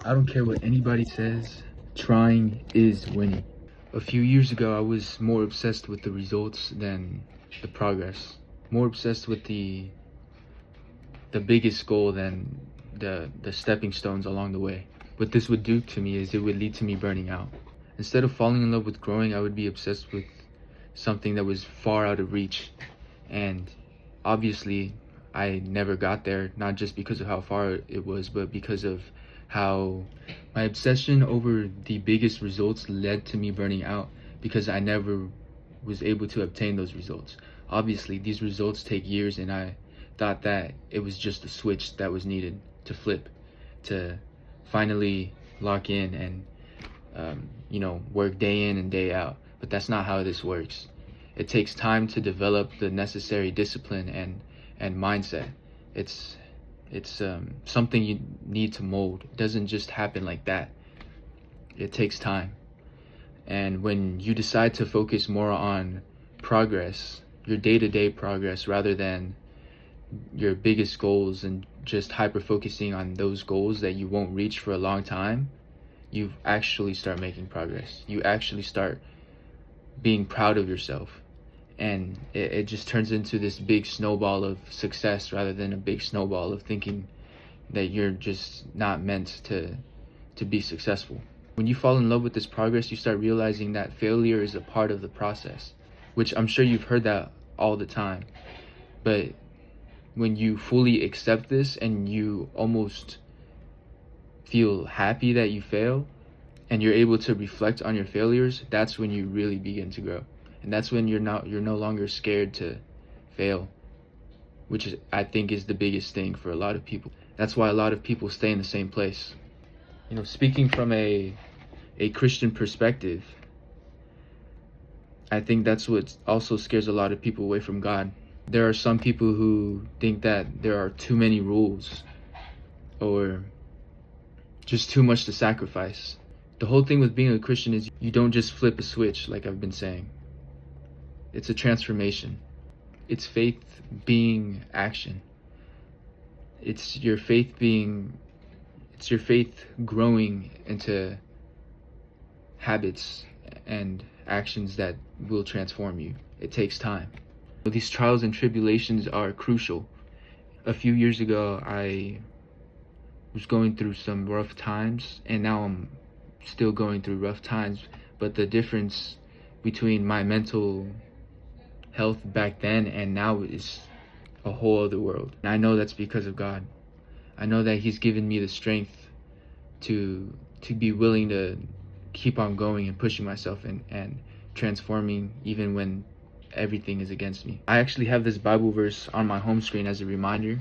I don't care what anybody says, trying is winning. A few years ago, I was more obsessed with the results than the progress. More obsessed with the biggest goal than the stepping stones along the way. What this would do to me is it would lead to me burning out. Instead of falling in love with growing, I would be obsessed with something that was far out of reach. And obviously, I never got there, not just because of how far it was, but because of how my obsession over the biggest results led to me burning out because I never was able to obtain those results. Obviously, these results take years, and I thought that it was just a switch that was needed to flip, to finally lock in and work day in and day out. But that's not how this works. It takes time to develop the necessary discipline and mindset. It's something you need to mold. It doesn't just happen like that. It takes time. And when you decide to focus more on progress, your day-to-day progress, rather than your biggest goals, and just hyper focusing on those goals that you won't reach for a long time, you actually start making progress. You actually start being proud of yourself. And it just turns into this big snowball of success rather than a big snowball of thinking that you're just not meant to be successful. When you fall in love with this progress, you start realizing that failure is a part of the process, which I'm sure you've heard that all the time. But when you fully accept this and you almost feel happy that you fail and you're able to reflect on your failures, that's when you really begin to grow. And that's when you're no longer scared to fail, which I think is the biggest thing for a lot of people. That's why a lot of people stay in the same place. Speaking from a Christian perspective, I think that's what also scares a lot of people away from God. There are some people who think that there are too many rules or just too much to sacrifice. The whole thing with being a Christian is you don't just flip a switch, like I've been saying. It's a transformation. It's faith being action. It's your faith growing into habits and actions that will transform you. It takes time. These trials and tribulations are crucial. A few years ago, I was going through some rough times, and now I'm still going through rough times, but the difference between my mental health back then and now is a whole other world. And I know that's because of God. I know that He's given me the strength to be willing to keep on going and pushing myself and transforming even when everything is against me. I actually have this Bible verse on my home screen as a reminder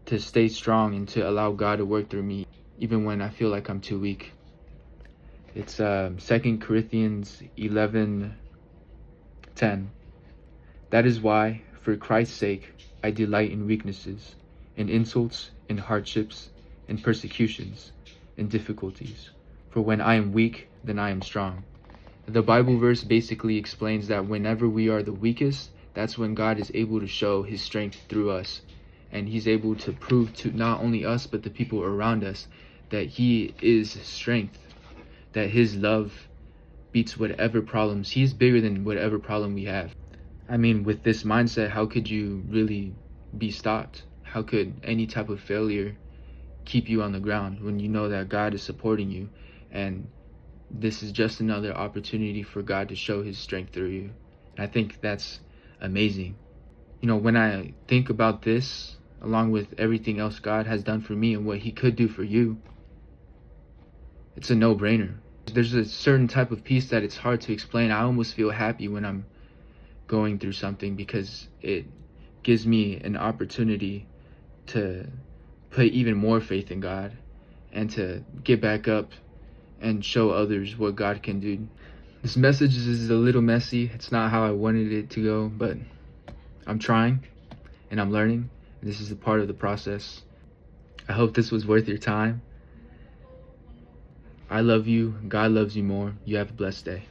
to stay strong and to allow God to work through me even when I feel like I'm too weak. It's 2 Corinthians 11:10. That is why, for Christ's sake, I delight in weaknesses, in insults, in hardships, in persecutions, in difficulties. For when I am weak, then I am strong. The Bible verse basically explains that whenever we are the weakest, that's when God is able to show His strength through us. And He's able to prove to not only us, but the people around us that He is strength, that His love beats whatever problems. He's bigger than whatever problem we have. I mean, with this mindset, how could you really be stopped? How could any type of failure keep you on the ground when you know that God is supporting you, and this is just another opportunity for God to show His strength through you? And I think that's amazing. When I think about this, along with everything else God has done for me and what He could do for you, it's a no-brainer. There's a certain type of peace that it's hard to explain. I almost feel happy when I'm going through something because it gives me an opportunity to put even more faith in God and to get back up and show others what God can do. This message is a little messy. It's not how I wanted it to go, but I'm trying and I'm learning. This is a part of the process. I hope this was worth your time. I love you. God loves you more. You have a blessed day.